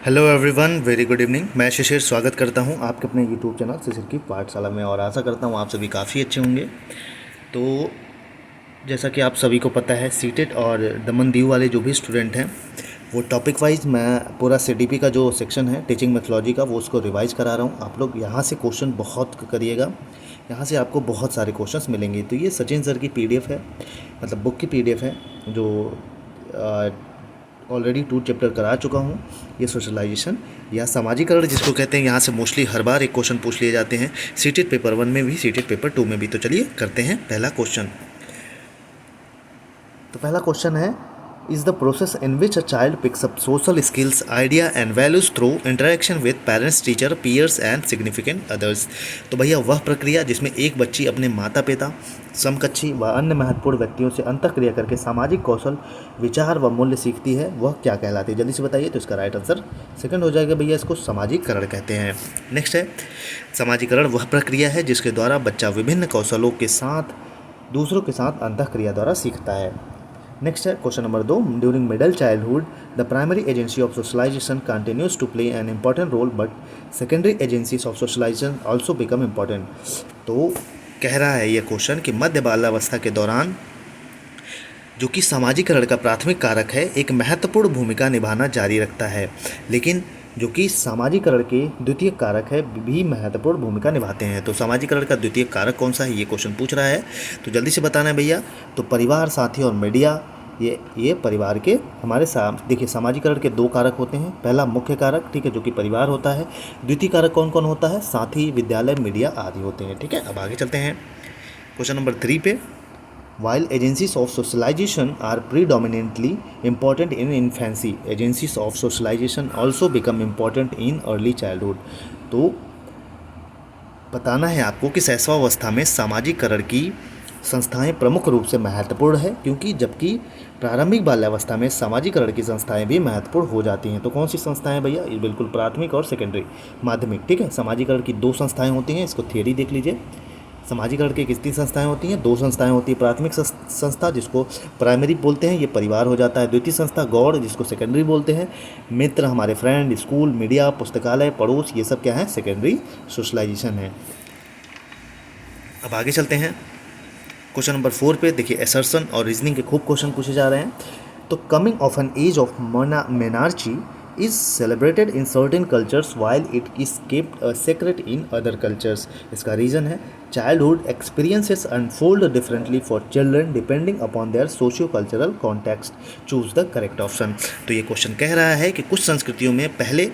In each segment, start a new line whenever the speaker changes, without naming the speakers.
Hello everyone, very good evening. मैं शिशिर स्वागत करता हूं आपके अपने यूट्यूब चैनल शिशिर की पाठशाला में और आशा करता हूं आप सभी काफ़ी अच्छे होंगे। तो जैसा कि आप सभी को पता है, सीटेट और दमन दीव वाले जो भी स्टूडेंट हैं वो टॉपिक वाइज मैं पूरा सीडीपी का जो सेक्शन है टीचिंग मेथोलॉजी का वो उसको रिवाइज करा रहा हूँ। आप लोग यहाँ से क्वेश्चन बहुत करिएगा, यहाँ से आपको बहुत सारे क्वेश्चंस मिलेंगे। तो ये सचिन सर की पीडीएफ है, मतलब बुक की पीडीएफ है जो ऑलरेडी 2 चैप्टर करा चुका हूँ। ये सोशलाइजेशन या सामाजिकरण जिसको कहते हैं, यहाँ से मोस्टली हर बार एक क्वेश्चन पूछ लिए जाते हैं, सीटेट पेपर 1 में भी, सीटेट पेपर 2 में भी। तो चलिए करते हैं पहला क्वेश्चन। तो पहला क्वेश्चन है, is the process in which a child picks up social skills idea and values through interaction with parents teacher peers and significant others. तो भैया वह प्रक्रिया जिसमें एक बच्ची अपने माता पिता, समकक्षी व अन्य महत्वपूर्ण व्यक्तियों से अंतःक्रिया करके सामाजिक कौशल, विचार व मूल्य सीखती है, वह क्या कहलाती है? जल्दी से बताइए। तो इसका राइट आंसर सेकंड हो जाएगा भैया, इसको सामाजिकरण कहते हैं। नेक्स्ट है, सामाजिकरण वह प्रक्रिया है जिसके द्वारा बच्चा विभिन्न कौशलों के साथ दूसरों के साथ अंतःक्रिया द्वारा सीखता है। नेक्स्ट है question number 2, during middle childhood the primary agency of socialization continues to play an important role but secondary agencies of socialization also become important. तो कह रहा है ये क्वेश्चन कि मध्य बाल्यावस्था के दौरान जो कि सामाजिकरण का प्राथमिक कारक है एक महत्वपूर्ण भूमिका निभाना जारी रखता है, लेकिन जो कि सामाजिकरण के द्वितीय कारक है भी महत्वपूर्ण भूमिका निभाते हैं। तो सामाजिकरण का द्वितीय कारक कौन सा है, ये क्वेश्चन पूछ रहा है, तो जल्दी से बताना है भैया। तो परिवार, साथी और मीडिया, ये परिवार के हमारे देखिए सामाजिकरण के 2 कारक होते हैं। पहला मुख्य कारक, ठीक है, जो कि परिवार होता है। द्वितीय कारक कौन कौन होता है? साथी, विद्यालय, मीडिया आदि होते हैं। ठीक है, अब आगे चलते हैं क्वेश्चन नंबर 3 पे। While agencies of socialization are predominantly important in infancy, agencies of socialization also become important in early childhood। तो बताना है आपको कि शैशवावस्था में सामाजिकरण की संस्थाएं प्रमुख रूप से महत्वपूर्ण है, क्योंकि जबकि प्रारंभिक बाल्यावस्था में सामाजिकरण की संस्थाएं भी महत्वपूर्ण हो जाती हैं। तो कौन सी संस्थाएं भैया? ये बिल्कुल प्राथमिक और सेकेंडरी, माध्यमिक। ठीक है, सामाजिकरण की 2 संस्थाएं होती हैं, इसको थियरी देख लीजिए। सामाजिकरण की कितनी संस्थाएं होती हैं? 2 संस्थाएं होती है। प्राथमिक संस्था जिसको प्राइमरी बोलते हैं, ये परिवार हो जाता है। द्वितीय संस्था गौड़, जिसको सेकेंडरी बोलते हैं। मित्र, हमारे फ्रेंड, स्कूल, मीडिया, पुस्तकालय, पड़ोस, ये सब क्या है? सेकेंडरी सोशलाइजेशन है। अब आगे चलते हैं क्वेश्चन नंबर 4 पे। देखिए एसर्शन और रीजनिंग के खूब क्वेश्चन पूछे जा रहे हैं। तो coming of an age of menarche is celebrated in certain cultures while it is kept a secret in other cultures। इसका रीज़न है childhood experiences unfold differently for children depending upon their socio-cultural context। choose the correct option। तो ये question कह रहा है कि कुछ संस्कृतियों में पहले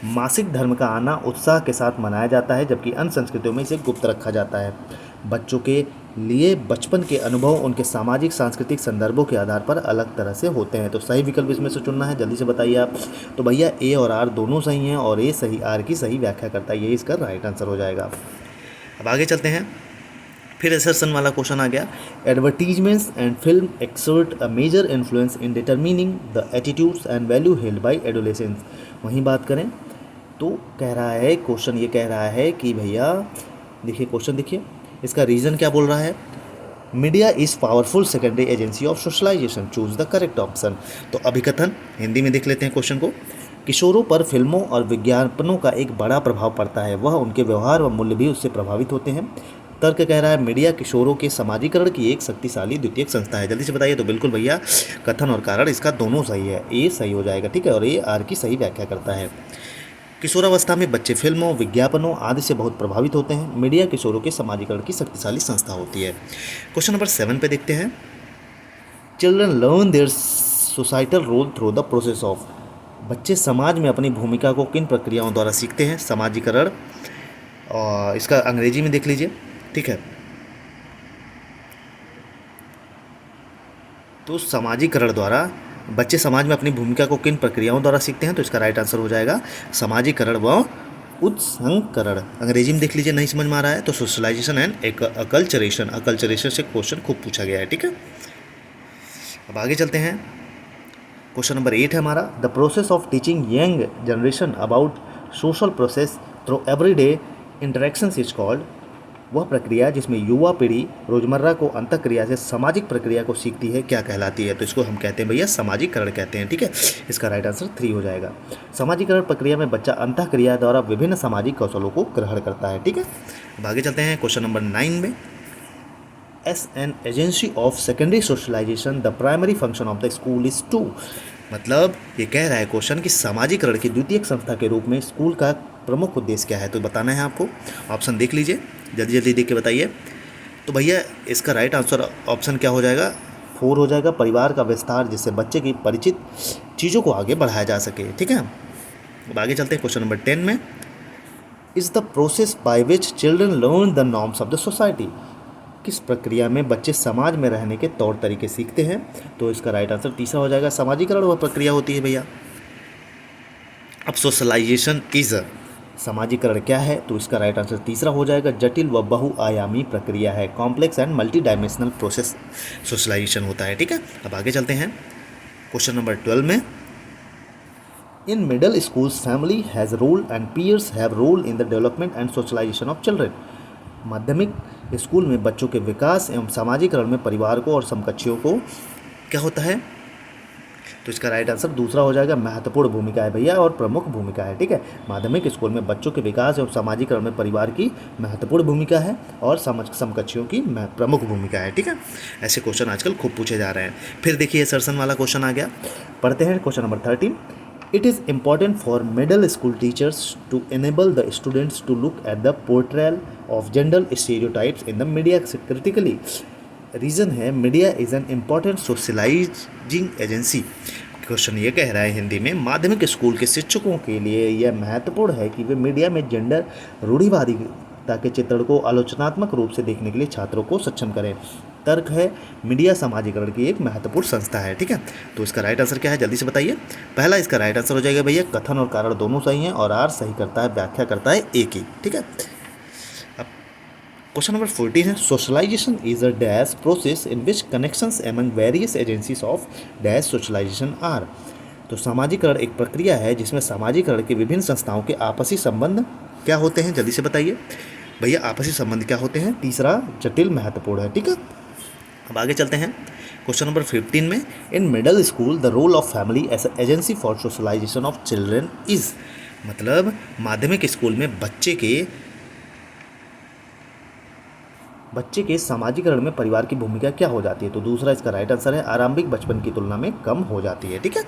मासिक धर्म का आना उत्साह के साथ मनाया जाता है, जबकि अन्य संस्कृतियों में इसे गुप्त रखा जाता है। बच्चों के लिए बचपन के अनुभव उनके सामाजिक सांस्कृतिक संदर्भों के आधार पर अलग तरह से होते हैं। तो सही विकल्प इसमें से चुनना है, जल्दी से बताइए आप। तो भैया ए और आर दोनों सही हैं और ए सही आर की सही व्याख्या करता है, ये इसका राइट आंसर हो जाएगा। अब आगे चलते हैं, फिर एसर्शन वाला क्वेश्चन आ गया। Advertisements and film exert a major influence in determining the attitudes and value held by adolescence. वहीं बात करें तो कह रहा है क्वेश्चन, ये कह रहा है कि भैया देखिए क्वेश्चन देखिए, इसका रीज़न क्या बोल रहा है? Media is powerful secondary agency of socialisation. Choose the correct option. तो अभिकथन हिंदी में देख लेते हैं क्वेश्चन को। किशोरों पर फिल्मों और विज्ञापनों का एक बड़ा प्रभाव पड़ता है, वह उनके व्यवहार व मूल्य भी उससे प्रभावित होते हैं। तर्क कह रहा है मीडिया किशोरों के समाजीकरण की एक शक्तिशाली द्वितीयक संस्था है। जल्दी से बताइए। तो बिल्कुल भैया कथन और कारण इसका दोनों सही है, ए सही हो जाएगा। ठीक है, और ए आर की सही व्याख्या करता है। किशोरावस्था में बच्चे फिल्मों, विज्ञापनों आदि से बहुत प्रभावित होते हैं। मीडिया किशोरों के समाजीकरण की शक्तिशाली संस्था होती है। क्वेश्चन नंबर 7 पे देखते हैं। Children learn their societal role through the process of. बच्चे समाज में अपनी भूमिका को किन प्रक्रियाओं द्वारा सीखते हैं? समाजीकरण। और इसका अंग्रेजी में देख लीजिए। ठीक है, तो समाजीकरण द्वारा बच्चे समाज में अपनी भूमिका को किन प्रक्रियाओं द्वारा सीखते हैं? तो इसका राइट आंसर हो जाएगा समाजीकरण व उत्संकरण। अंग्रेजी में देख लीजिए, नहीं समझ में आ रहा है तो सोशलाइजेशन एंड अकल्चरेशन। अकल्चरेशन से क्वेश्चन खूब पूछा गया है। ठीक है, अब आगे चलते हैं। क्वेश्चन नंबर 8 है हमारा। The process of teaching young generation about social process through everyday interactions is called. वह प्रक्रिया जिसमें युवा पीढ़ी रोजमर्रा को अंतःक्रिया से सामाजिक प्रक्रिया को सीखती है क्या कहलाती है? तो इसको हम कहते हैं भैया सामाजिकरण कहते हैं, ठीक है। इसका राइट आंसर 3 हो जाएगा। सामाजिकरण प्रक्रिया में बच्चा अंतःक्रिया द्वारा विभिन्न सामाजिक कौशलों को ग्रहण करता है, ठीक है। अब आगे चलते हैं क्वेश्चन नंबर 9 में। As an agency of secondary socialization the primary function of the school is to. मतलब ये कह रहा है क्वेश्चन कि सामाजिकरण की द्वितीयक संस्था के रूप में स्कूल का प्रमुख उद्देश्य क्या है? तो बताना है आपको। ऑप्शन देख लीजिए, जल्दी जल्दी देख के बताइए। तो भैया इसका राइट आंसर ऑप्शन क्या हो जाएगा? 4 हो जाएगा, परिवार का विस्तार जिससे बच्चे की परिचित चीज़ों को आगे बढ़ाया जा सके, ठीक है। अब आगे चलते हैं क्वेश्चन नंबर 10 में। Is the process by which children learn the norms of the society. किस प्रक्रिया में बच्चे समाज में रहने के तौर तरीके सीखते हैं? तो इसका राइट आंसर तीसरा हो जाएगा, सामाजिकरण वह प्रक्रिया होती है भैया। अब सोशलाइजेशन इज सामाजिकरण क्या है? तो इसका राइट आंसर तीसरा हो जाएगा, जटिल व बहुआयामी प्रक्रिया है, complex and multi dimensional process socialization होता है, ठीक है। अब आगे चलते हैं क्वेश्चन नंबर 12 में। In middle schools family has role and peers have role in the development and socialization of children. माध्यमिक स्कूल में बच्चों के विकास एवं सामाजिकरण में परिवार को और समकक्षियों को क्या होता है? तो इसका राइट आंसर दूसरा हो जाएगा, महत्वपूर्ण भूमिका है भैया और प्रमुख भूमिका है, ठीक है। माध्यमिक स्कूल में बच्चों के विकास एवं सामाजिकरण में परिवार की महत्वपूर्ण भूमिका है और समकक्षियों की प्रमुख भूमिका है, ठीक है। ऐसे क्वेश्चन आजकल खूब पूछे जा रहे हैं। फिर देखिए सर्सन वाला क्वेश्चन आ गया, पढ़ते हैं question number 13। It is important for middle school teachers to enable the students to look at the portrayal of gender stereotypes in the media critically. Reason है media is an important socialising agency. Question ये कह रहा है हिंदी में, माध्यमिक school के शिक्षकों के लिए यह महत्वपूर्ण है कि वे मीडिया में जेंडर रूढ़िवादिता के चित्रण को आलोचनात्मक रूप से देखने के लिए छात्रों को सक्षम करें। तर्क है मीडिया सामाजिकरण की एक महत्वपूर्ण संस्था है, ठीक है। तो इसका राइट आंसर क्या है जल्दी से बताइए। पहला इसका राइट आंसर हो जाएगा भैया, कथन और कारण दोनों सही हैं और आर सही करता है, व्याख्या करता है एक ही, ठीक है। अब क्वेश्चन नंबर 14 है, socialization is a dash process in which connections among various agencies of dash socialization are. तो सामाजिकरण एक प्रक्रिया है जिसमें सामाजिकरण की विभिन्न संस्थाओं के आपसी संबंध क्या होते हैं? जल्दी से बताइए भैया, आपसी संबंध क्या होते हैं? तीसरा जटिल महत्वपूर्ण है, ठीक है। अब आगे चलते हैं क्वेश्चन नंबर 15 में। In middle school the role of family as agency for socialization of children is. मतलब माध्यमिक स्कूल में बच्चे के सामाजिकरण में परिवार की भूमिका क्या हो जाती है? तो दूसरा इसका राइट आंसर है, आरंभिक बचपन की तुलना में कम हो जाती है, ठीक है।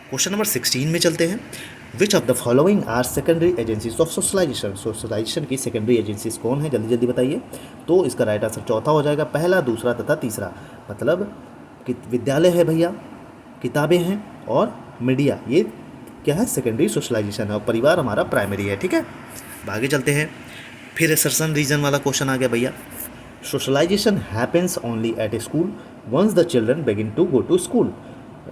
क्वेश्चन नंबर 16 में चलते हैं। Which of the following are secondary agencies of socialization. Socialization की सेकेंडरी एजेंसीज कौन है? जल्दी जल्दी बताइए। तो इसका राइट आंसर चौथा हो जाएगा, पहला, दूसरा तथा तीसरा। मतलब कि विद्यालय है भैया, किताबें हैं और मीडिया, ये क्या है? सेकेंडरी सोशलाइजेशन है और परिवार हमारा प्राइमरी है, ठीक है। अब आगे चलते हैं, फिर असर्शन रीजन वाला क्वेश्चन आ गया भैया। Socialisation happens only at a school once the children begin to go to school.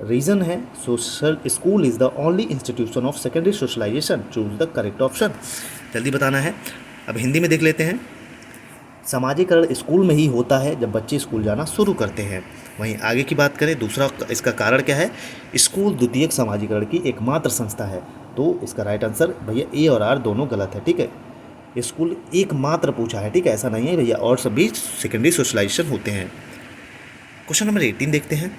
Reason है social school is the only institution of secondary socialisation, choose the correct option. जल्दी बताना है। अब हिंदी में देख लेते हैं। सामाजिकरण स्कूल में ही होता है जब बच्चे स्कूल जाना शुरू करते हैं। वहीं आगे की बात करें, दूसरा इसका कारण क्या है? स्कूल द्वितीयक सामाजिकरण की एकमात्र संस्था है। तो इसका राइट आंसर भैया ए और आर दोनों गलत है, ठीक है। स्कूल एकमात्र पूछा है, ठीक है, ऐसा नहीं है भैया, और सभी सेकेंडरी सोशलाइजेशन होते हैं। क्वेश्चन नंबर 18 देखते हैं।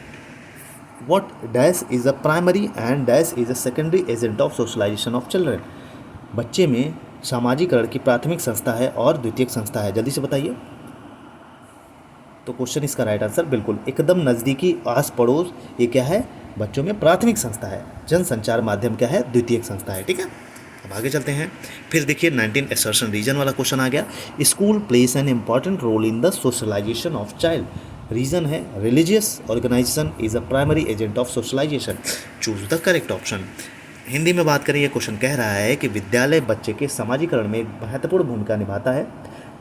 What dash is a primary and dash is a secondary agent of socialization of children। बच्चे में सामाजिकरण की प्राथमिक संस्था है और द्वितीयक संस्था है, जल्दी से बताइए। तो क्वेश्चन इसका राइट आंसर बिल्कुल एकदम नज़दीकी आस पड़ोस, ये क्या है? बच्चों में प्राथमिक संस्था है। जनसंचार माध्यम क्या है? द्वितीयक संस्था है, ठीक है। अब आगे चलते हैं। फिर देखिए 19 असर्शन रीजन वाला क्वेश्चन आ गया। School plays an important role in the socialisation of child. Reason है religious organisation is a primary agent of socialisation, choose the correct option. Hindi में बात करें, ये क्वेश्चन कह रहा है कि विद्यालय बच्चे के सामाजिकरण में एक महत्वपूर्ण भूमिका निभाता है।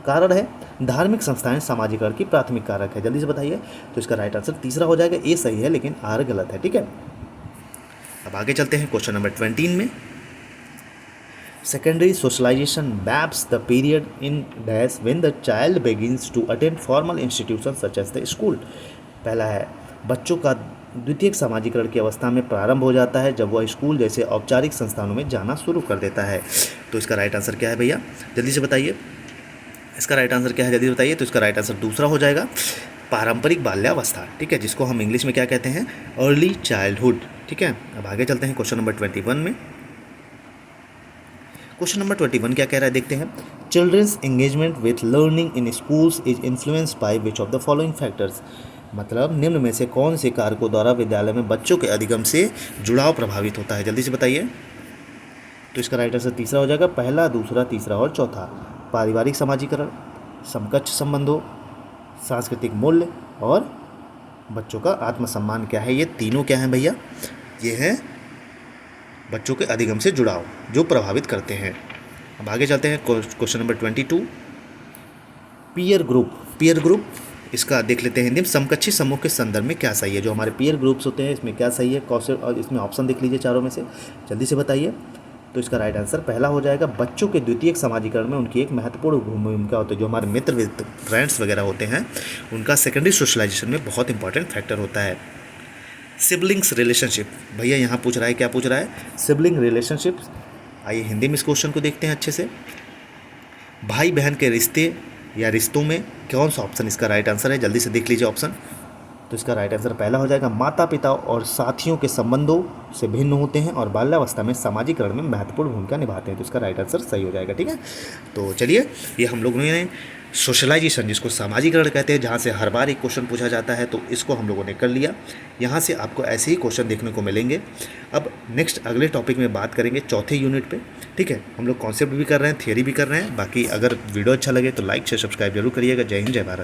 कारण है धार्मिक संस्थाएं सामाजिकरण की प्राथमिक कारक है। जल्दी से बताइए। तो इसका राइट आंसर तीसरा हो जाएगा, ए सही है लेकिन आर गलत है, ठीक है। अब आगे चलते हैं क्वेश्चन नंबर 20 में। Secondary socialization maps the period in dash when the child begins to attend formal institutions such as the school। पहला है बच्चों का द्वितीयक सामाजिकरण की अवस्था में प्रारंभ हो जाता है जब वह स्कूल जैसे औपचारिक संस्थानों में जाना शुरू कर देता है। तो इसका राइट आंसर क्या है भैया? जल्दी से बताइए। इसका राइट आंसर क्या है जल्दी बताइए। तो इसका राइट आंसर दूसरा हो जाएगा, पारंपरिक बाल्यावस्था, ठीक है, जिसको हम इंग्लिश में क्या कहते हैं, अर्ली चाइल्डहुड, ठीक है। अब आगे चलते हैं क्वेश्चन नंबर 21 में। क्वेश्चन नंबर 21 क्या कह रहा है देखते हैं। Children's engagement with learning in schools is influenced by which of the following factors, मतलब निम्न में से कौन से कारकों द्वारा विद्यालय में बच्चों के अधिगम से जुड़ाव प्रभावित होता है, जल्दी से बताइए। तो इसका राइट आंसर तीसरा हो जाएगा, पहला, दूसरा, तीसरा और चौथा। पारिवारिक समाजीकरण, समकक्ष संबंधों, सांस्कृतिक मूल्य और बच्चों का आत्मसम्मान क्या है, ये तीनों क्या हैं भैया, ये हैं बच्चों के अधिगम से जुड़ाव जो प्रभावित करते हैं। अब आगे चलते हैं question number 22, peer group. Peer group इसका देख लेते हैं हिंदी में, समकक्षी समूह के संदर्भ में क्या सही है। जो हमारे पीयर ग्रुप्स होते हैं इसमें क्या सही है, क्वेश्चन और इसमें ऑप्शन देख लीजिए चारों में से, जल्दी से बताइए। तो इसका राइट आंसर पहला हो जाएगा, बच्चों के द्वितीयक समाजीकरण में उनकी एक महत्वपूर्ण भूमिका होती है। जो हमारे मित्र फ्रेंड्स वगैरह होते हैं उनका सेकेंडरी सोशलाइजेशन में बहुत इंपॉर्टेंट फैक्टर होता है। सिबलिंग्स रिलेशनशिप, भैया यहाँ पूछ रहा है, क्या पूछ रहा है, सिबलिंग रिलेशनशिप। आइए हिंदी में इस क्वेश्चन को देखते हैं अच्छे से। भाई बहन के रिश्ते या रिश्तों में कौन सा ऑप्शन इसका राइट आंसर है, जल्दी से देख लीजिए ऑप्शन। तो इसका राइट आंसर पहला हो जाएगा, माता पिता और साथियों के संबंधों से भिन्न होते हैं और बाल्यावस्था में सामाजिकरण में महत्वपूर्ण भूमिका निभाते हैं। तो इसका राइट आंसर सही हो जाएगा, ठीक है। तो चलिए, ये हम लोगों ने सोशलाइजेशन, जिसको सामाजिकरण कहते हैं, जहाँ से हर बार एक क्वेश्चन पूछा जाता है, तो इसको हम लोगों ने कर लिया। यहाँ से आपको ऐसे ही क्वेश्चन देखने को मिलेंगे। अब नेक्स्ट अगले टॉपिक में बात करेंगे चौथे यूनिट पे, ठीक है। हम लोग कॉन्सेप्ट भी कर रहे हैं, थियरी भी कर रहे हैं। बाकी अगर वीडियो अच्छा लगे तो लाइक शेयर सब्सक्राइब जरूर करिएगा। जय हिंद, जय भारत।